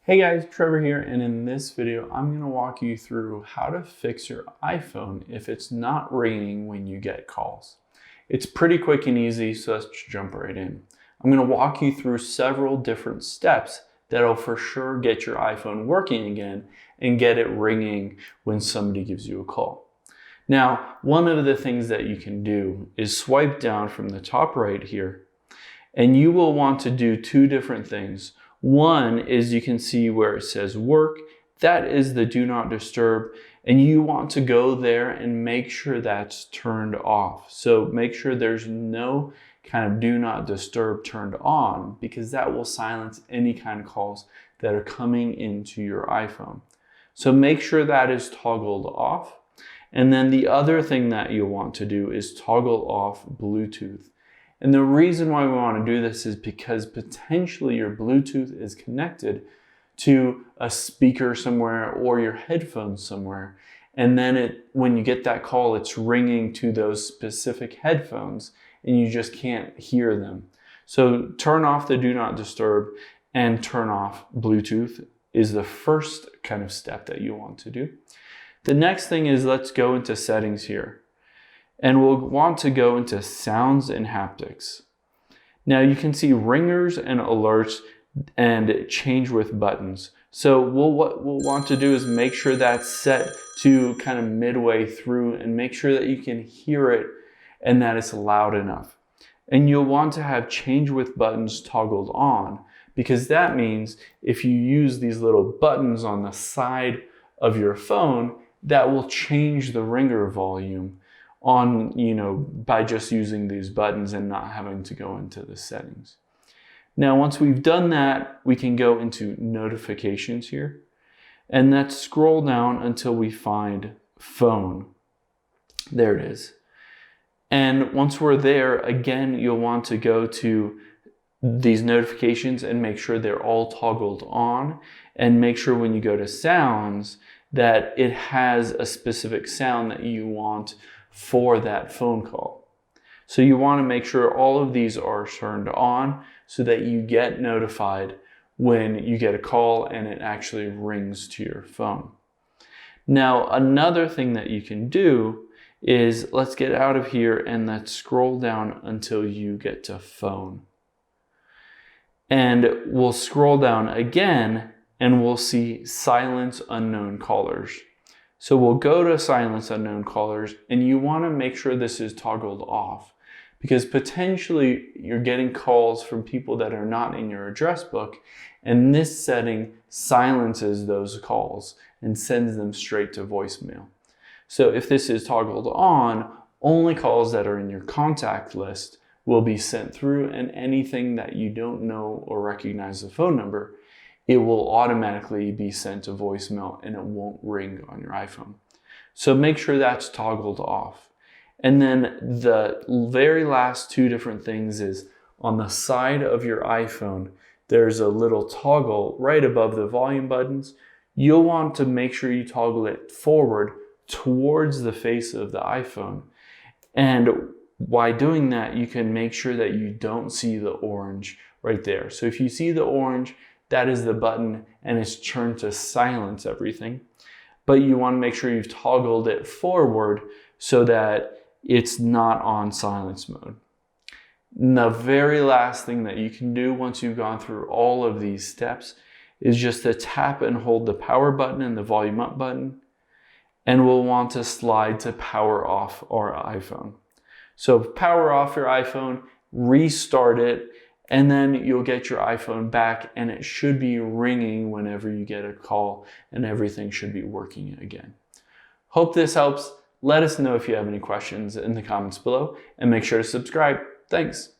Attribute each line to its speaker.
Speaker 1: Hey guys, Trevor here, and in this video, I'm going to walk you through how to fix your iPhone if it's not ringing when you get calls. It's pretty quick and easy, so let's jump right in. I'm going to walk you through several different steps that'll for sure get your iPhone working again and get it ringing when somebody gives you a call. Now, one of the things that you can do is swipe down from the top right here, and you will want to do two different things. One is you can see where it says work. That is the do not disturb, and you want to go there and make sure that's turned off. So make sure there's no kind of do not disturb turned on, because that will silence any kind of calls that are coming into your iPhone. So make sure that is toggled off. And then the other thing that you'll want to do is toggle off Bluetooth. And the reason why we want to do this is because potentially your Bluetooth is connected to a speaker somewhere or your headphones somewhere. And then when you get that call, it's ringing to those specific headphones and you just can't hear them. So turn off the do not disturb and turn off Bluetooth is the first kind of step that you want to do. The next thing is, let's go into settings here. And we'll want to go into sounds and haptics. Now you can see ringers and alerts and change with buttons. So what we'll want to do is make sure that's set to kind of midway through and make sure that you can hear it and that it's loud enough. And you'll want to have change with buttons toggled on, because that means if you use these little buttons on the side of your phone, that will change the ringer volume on, by just using these buttons and not having to go into the settings. Now, once we've done that, we can go into notifications here, and let's scroll down until we find phone. There it is. And once we're there, again, you'll want to go to these notifications and make sure they're all toggled on, and make sure when you go to sounds that it has a specific sound that you want for that phone call. So you want to make sure all of these are turned on so that you get notified when you get a call and it actually rings to your phone. Now, another thing that you can do is, let's get out of here and let's scroll down until you get to phone. And we'll scroll down again and we'll see silence unknown callers. So we'll go to silence unknown callers, and you want to make sure this is toggled off, because potentially you're getting calls from people that are not in your address book, and this setting silences those calls and sends them straight to voicemail. So if this is toggled on, only calls that are in your contact list will be sent through, and anything that you don't know or recognize the phone number, it will automatically be sent to voicemail and it won't ring on your iPhone. So make sure that's toggled off. And then the very last two different things is, on the side of your iPhone, there's a little toggle right above the volume buttons. You'll want to make sure you toggle it forward towards the face of the iPhone. And by doing that, you can make sure that you don't see the orange right there. So if you see the orange, that is the button and it's turned to silence everything. But you want to make sure you've toggled it forward so that it's not on silence mode. And the very last thing that you can do once you've gone through all of these steps is just to tap and hold the power button and the volume up button. And we'll want to slide to power off our iPhone. So power off your iPhone, restart it, and then you'll get your iPhone back and it should be ringing whenever you get a call and everything should be working again. Hope this helps. Let us know if you have any questions in the comments below and make sure to subscribe. Thanks.